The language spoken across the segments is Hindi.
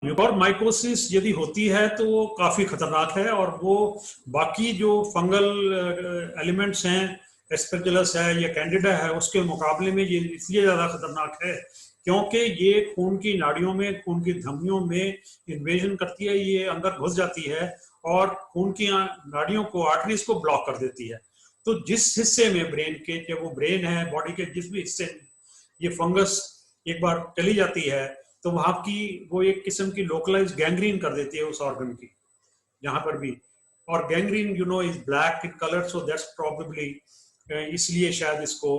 म्यूकोरमाइकोसिस यदि होती है तो वो काफी खतरनाक है, और वो बाकी जो फंगल एलिमेंट्स हैं, एस्पेरजिलस है या कैंडिडा है, उसके मुकाबले में ये इसलिए ज्यादा खतरनाक है क्योंकि ये खून की नाड़ियों में, खून की धमनियों में इन्वेजन करती है, ये अंदर घुस जाती है और खून की नाड़ियों को, आर्टरीज को ब्लॉक कर देती है। तो जिस हिस्से में ब्रेन के, चाहे वो ब्रेन है, बॉडी के जिस भी हिस्से में ये फंगस एक बार चली जाती है तो वहां की वो एक किस्म की लोकलाइज गैंग्रीन कर देती है उस ऑर्गन की, जहां पर भी। और gangrene is black in colour, so that's probably, इसलिए शायद इसको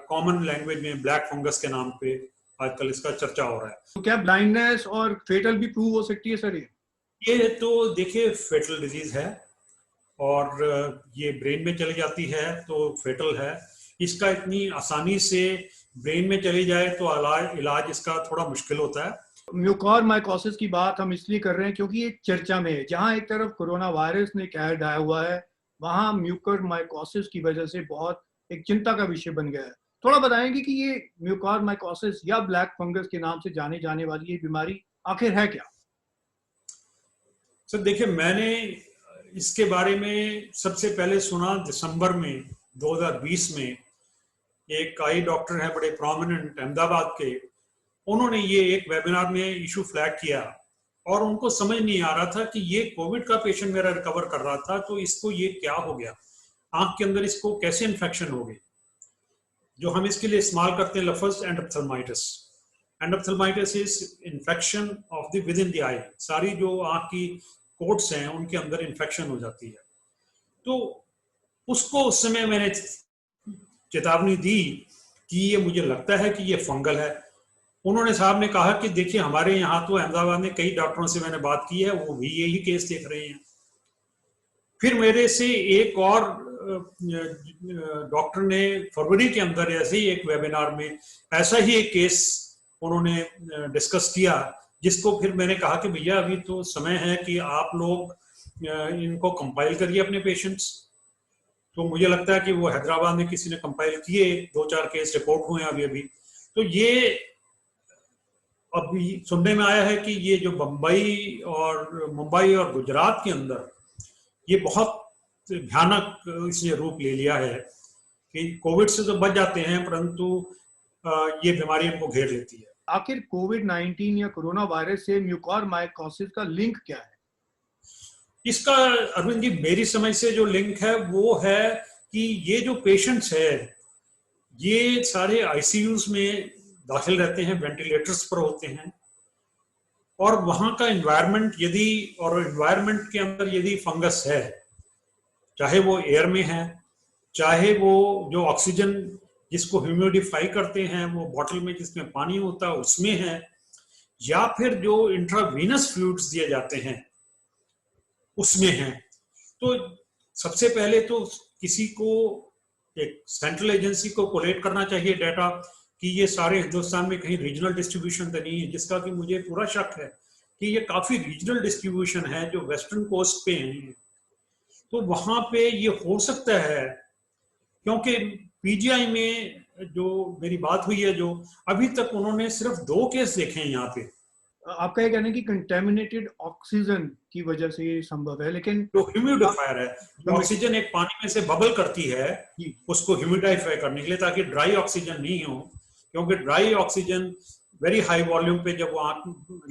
कॉमन लैंग्वेज में ब्लैक फंगस के नाम पे आजकल इसका चर्चा हो रहा है। तो क्या ब्लाइंडनेस और फेटल भी प्रूव हो सकती है सर? ये तो देखिए फेटल डिजीज है, और ये ब्रेन में चली जाती है तो फेटल है। इसका इतनी आसानी से ब्रेन में चली जाए तो इलाज इसका थोड़ा मुश्किल होता है। म्यूकोरमाइकोसिस की बात हम इसलिए कर रहे हैं क्योंकि ये चर्चा में है। जहां एक तरफ कोरोना वायरस ने कहर ढाया हुआ है, वहां म्यूकोरमाइकोसिस की वजह से बहुत एक चिंता का विषय बन गया है। थोड़ा बताएंगे कि ये म्यूकोरमाइकोसिस या ब्लैक फंगस के नाम से जाने जाने वाली ये बीमारी आखिर है क्या? सर देखिए, मैंने इसके बारे में सबसे पहले सुना दिसंबर में 2020 में। एक आई डॉक्टर है बड़े प्रोमिनेंट अहमदाबाद के, उन्होंने ये एक वेबिनार में इशू फ्लैग किया, और उनको समझ नहीं आ रहा था कि ये कोविड का पेशेंट मेरा रिकवर कर रहा था, तो इसको ये क्या हो गया, आंख के अंदर इसको कैसे इन्फेक्शन हो गई। जो हम इसके लिए इस्तेमाल करते हैं लफ्ज endophthalmitis. Endophthalmitis is infection of the within the eye. सारी जो आंख की कोट्स हैं उनके अंदर इन्फेक्शन हो जाती है। तो उसको उस समय मैंने चेतावनी दी कि ये मुझे लगता है कि ये फंगल है। उन्होंने साहब ने कहा कि देखिए, हमारे यहाँ तो अहमदाबाद में कई डॉक्टरों से मैंने बात की है, वो भी यही केस देख रहे हैं। फिर मेरे से एक और डॉक्टर ने फरवरी के अंदर ऐसे ही एक वेबिनार में ऐसा ही एक केस उन्होंने डिस्कस किया, जिसको फिर मैंने कहा कि भैया अभी तो समय है कि आप लोग इनको कंपाइल करिए अपने पेशेंट्स। तो मुझे लगता है कि वो हैदराबाद में किसी ने कंपाइल किए, 2-4 केस रिपोर्ट हुए अभी अभी। तो ये अभी सुनने में आया है कि ये जो मुंबई और गुजरात के अंदर ये बहुत भयानक इसने रूप ले लिया है कि कोविड से तो बच जाते हैं, परंतु ये बीमारी इनको घेर लेती है। आखिर कोविड-19 या कोरोना वायरस से म्यूकोरमाइकोसिस का लिंक क्या है? इसका अरविंद जी, मेरी समझ से जो लिंक है वो है कि ये जो पेशेंट्स है ये सारे आईसीयूज में दाखिल रहते हैं, वेंटिलेटर्स पर होते हैं, और वहां का एनवायरनमेंट एनवायरनमेंट के अंदर यदि फंगस है, चाहे वो एयर में है, चाहे वो जो ऑक्सीजन जिसको ह्यूमिडिफाई करते हैं वो बॉटल में जिसमें पानी होता है उसमें है, या फिर जो इंट्रावीनस फ्लूइड्स दिए जाते हैं उसमें है, तो सबसे पहले तो किसी को, एक सेंट्रल एजेंसी को कोलेक्ट करना चाहिए डाटा कि ये सारे हिंदुस्तान में कहीं रीजनल डिस्ट्रीब्यूशन तो नहीं है, जिसका कि मुझे पूरा शक है कि ये काफी रीजनल डिस्ट्रीब्यूशन है जो वेस्टर्न कोस्ट पे है। तो वहां पे ये हो सकता है, क्योंकि पीजीआई में जो मेरी बात हुई है, जो अभी तक उन्होंने सिर्फ 2 केस देखे हैं यहाँ पे। आपका ये कहना है कि कंटेमिनेटेड ऑक्सीजन की वजह से ये संभव है, लेकिन जो ह्यूमिडिफायर है, जो ऑक्सीजन एक पानी में से बबल करती है उसको ह्यूमिडिफाई करने के लिए, ताकि ड्राई ऑक्सीजन नहीं हो, क्योंकि dry oxygen very high volume पे जब वो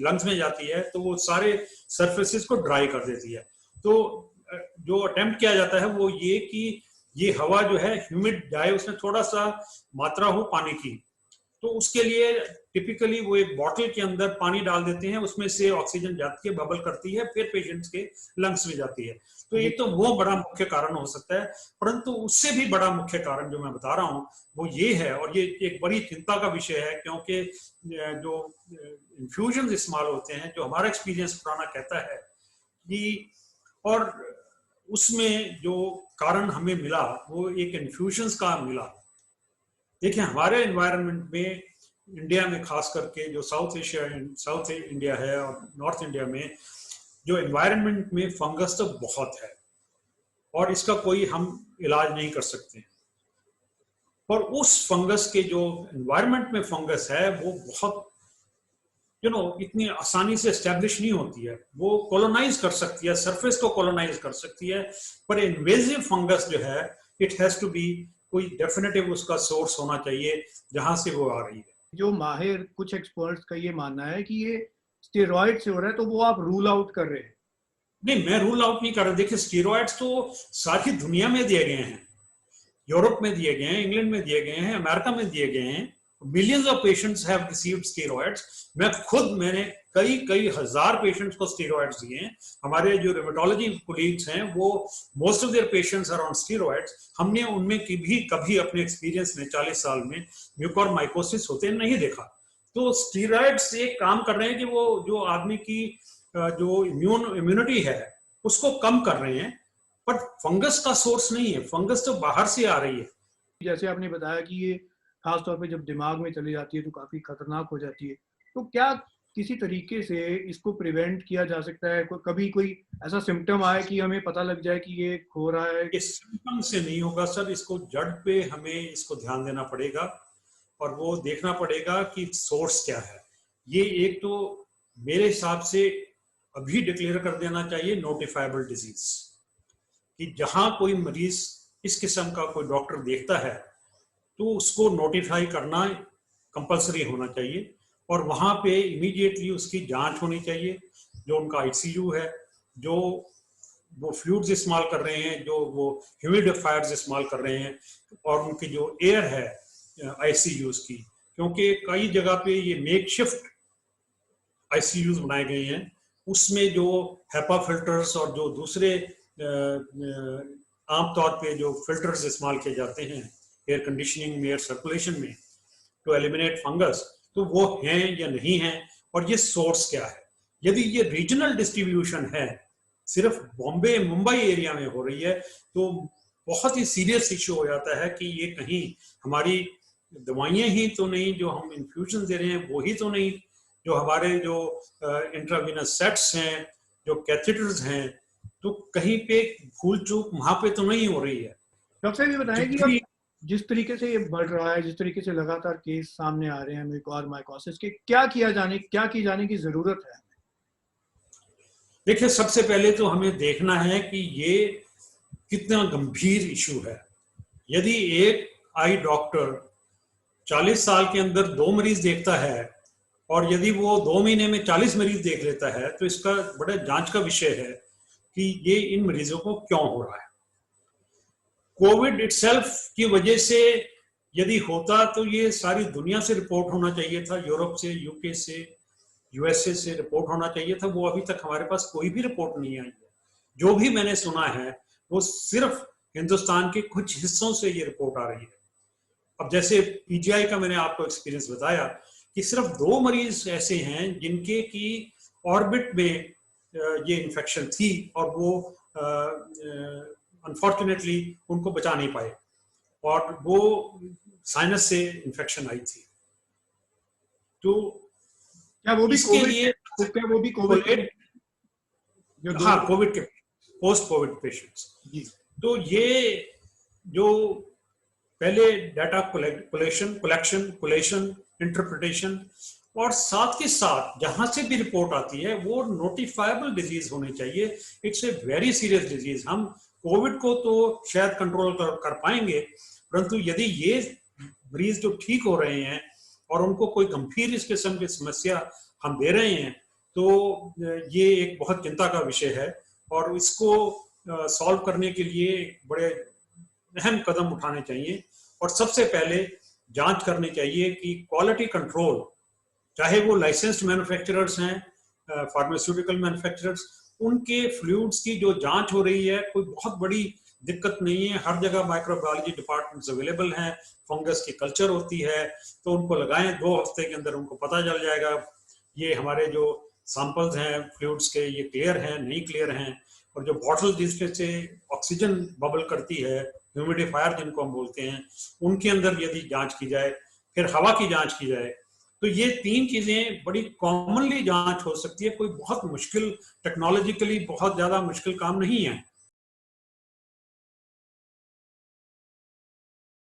लंग्स में जाती है तो वो सारे सरफेसेस को ड्राई कर देती है। तो जो अटेम्प्ट किया जाता है वो ये कि ये हवा जो है ह्यूमिड जाए, उसमें थोड़ा सा मात्रा हो पानी की। तो उसके लिए टिपिकली वो एक बॉटल के अंदर पानी डाल देते हैं, उसमें से ऑक्सीजन जाती है, बबल करती है, फिर पेशेंट्स के लंग्स में जाती है। तो ये तो वो बड़ा मुख्य कारण हो सकता है, परंतु उससे भी बड़ा मुख्य कारण जो मैं बता रहा हूँ वो ये है, और ये एक बड़ी चिंता का विषय है, क्योंकि जो इन्फ्यूजन इस्तेमाल होते हैं, जो हमारा एक्सपीरियंस पुराना कहता है कि, और उसमें जो कारण हमें मिला वो एक इन्फ्यूजन्स का मिला। देखिए, हमारे एनवायरनमेंट में, इंडिया में खास करके जो साउथ इंडिया है और नॉर्थ इंडिया में, जो एनवायरनमेंट में फंगस तो बहुत है और इसका कोई हम इलाज नहीं कर सकते। और उस फंगस के जो एनवायरनमेंट में फंगस है वो बहुत इतनी आसानी से एस्टेब्लिश नहीं होती है। वो कॉलोनाइज कर सकती है, सरफेस को कॉलोनाइज कर सकती है, पर इन्वेजिव फंगस जो है इट हैज टू बी कोई डेफिनेटिव उसका सोर्स होना चाहिए जहां से वो आ रही है। जो माहिर कुछ एक्सपर्ट्स का ये मानना है कि ये स्टेरॉइड से हो रहा है, तो वो आप रूल आउट कर रहे हैं? नहीं, मैं रूल आउट नहीं कर रहा। देखिए, स्टेरॉइड्स तो सारी दुनिया में दिए गए हैं, यूरोप में दिए गए हैं, इंग्लैंड में दिए गए हैं, अमेरिका में दिए गए हैं। Millions of patients have received steroids. मैंने कई हजार पेशेंट्स को स्टेरॉइड्स दिए हैं। हमारे जो रेमेटोलॉजी कोलीग्स हैं वो most of their patients are on steroids. हमने उनमें भी कभी अपने एक्सपीरियंस में 40 साल में म्यूकोरमाइकोसिस होते नहीं देखा। तो स्टेरॉइड्स एक काम कर रहे हैं कि वो जो आदमी की जो इम्यूनिटी है उसको कम कर रहे हैं, बट फंगस का सोर्स नहीं है। फंगस तो बाहर से आ रही है। जैसे आपने बताया कि ये खासतौर पे जब दिमाग में चली जाती है तो काफी खतरनाक हो जाती है, तो क्या किसी तरीके से इसको प्रिवेंट किया जा सकता है? कभी कोई ऐसा सिम्टम आए कि हमें पता लग जाए कि ये हो रहा है? इस सिम्टम से नहीं होगा सर, इसको जड़ पे हमें इसको ध्यान देना पड़ेगा और वो देखना पड़ेगा कि सोर्स क्या है। ये एक तो मेरे हिसाब से अभी डिक्लेयर कर देना चाहिए नोटिफाइबल डिजीज, कि जहां कोई मरीज इस किस्म का कोई डॉक्टर देखता है तो उसको नोटिफाई करना कंपलसरी होना चाहिए और वहां पे इमीडिएटली उसकी जांच होनी चाहिए। जो उनका आईसीयू है, जो वो फ्लूइड्स इस्तेमाल कर रहे हैं, जो वो ह्यूमिडिफायर्स इस्तेमाल कर रहे हैं, और उनकी जो एयर है आईसीयूज की, क्योंकि कई जगह पे ये मेकशिफ्ट आईसीयूज बनाए गए हैं, उसमें जो हेपा फिल्टर्स और जो दूसरे आमतौर पे जो फिल्टर्स इस्तेमाल किए जाते हैं एयर कंडीशनिंग में, एयर सर्कुलेशन में, टू एलिमिनेट फंगस, तो वो हैं या नहीं है, और ये सोर्स क्या है। यदि ये रीजनल डिस्ट्रीब्यूशन है, सिर्फ बॉम्बे मुंबई एरिया में हो रही है, तो बहुत ही सीरियस इश्यू हो जाता है कि ये कहीं हमारी दवाइयां ही तो नहीं, जो हम इन्फ्यूजन दे रहे हैं वो ही तो नहीं, जो हमारे जो इंट्रावीनस सेट्स हैं, जो कैथेटर्स हैं, तो कहीं पे भूल चूक वहां पे तो नहीं हो रही है। डॉक्टर साहब ये बताएं कि अब जिस तरीके से ये बढ़ रहा है, जिस तरीके से लगातार केस सामने आ रहे हैं म्यूकोरमाइकोसिस के, क्या की जाने की जरूरत है? देखिए, सबसे पहले तो हमें देखना है कि ये कितना गंभीर इशू है। यदि एक आई डॉक्टर 40 साल के अंदर 2 मरीज देखता है और यदि वो 2 महीने में 40 मरीज देख लेता है, तो इसका बड़ा जांच का विषय है कि ये इन मरीजों को क्यों हो रहा है। कोविड इटसेल्फ की वजह से यदि होता तो ये सारी दुनिया से रिपोर्ट होना चाहिए था, यूरोप से, यूके से, यूएसए से रिपोर्ट होना चाहिए था। वो अभी तक हमारे पास कोई भी रिपोर्ट नहीं आई है। जो भी मैंने सुना है वो सिर्फ हिंदुस्तान के कुछ हिस्सों से ये रिपोर्ट आ रही है। अब जैसे पीजीआई का मैंने आपको एक्सपीरियंस बताया कि सिर्फ 2 मरीज ऐसे हैं जिनके की ऑर्बिट में ये इन्फेक्शन थी और वो अनफॉर्चुनेटली उनको बचा नहीं पाए और वो साइनस से इन्फेक्शन आई थी। तो क्या वो भी कोविड हाँ, कोविड के पोस्ट कोविड पेशेंट्स। तो ये जो पहले डाटा कलेक्शन, इंटरप्रिटेशन, और साथ के साथ जहां से भी रिपोर्ट आती है वो नोटिफाइबल डिजीज होनी चाहिए। It's a very serious disease. हम कोविड को तो शायद कंट्रोल कर पाएंगे, परंतु यदि ये मरीज जो ठीक हो रहे हैं और उनको कोई गंभीर इस किस्म की समस्या हम दे रहे हैं, तो ये एक बहुत चिंता का विषय है और इसको सॉल्व करने के लिए बड़े अहम कदम उठाने चाहिए। और सबसे पहले जांच करनी चाहिए कि क्वालिटी कंट्रोल, चाहे वो लाइसेंस्ड मैन्युफैक्चरर्स हैं, फार्मास्यूटिकल मैन्युफैक्चरर्स, उनके फ्लूइड्स की जो जांच हो रही है, कोई बहुत बड़ी दिक्कत नहीं है। हर जगह माइक्रोबायोलॉजी डिपार्टमेंट्स अवेलेबल हैं, फंगस की कल्चर होती है, तो उनको लगाएं, 2 हफ्ते के अंदर उनको पता चल जाएगा ये हमारे जो सैंपल्स हैं फ्लूइड्स के, ये क्लियर हैं नहीं क्लियर हैं। और जो बॉटल जिसपे से ऑक्सीजन बबल करती है, ह्यूमिडिफायर जिनको हम बोलते हैं, उनके अंदर यदि जांच की जाए, फिर हवा की जांच की जाए, तो ये 3 चीजें बड़ी कॉमनली जांच हो सकती है। कोई बहुत मुश्किल, टेक्नोलॉजिकली बहुत ज्यादा मुश्किल काम नहीं है।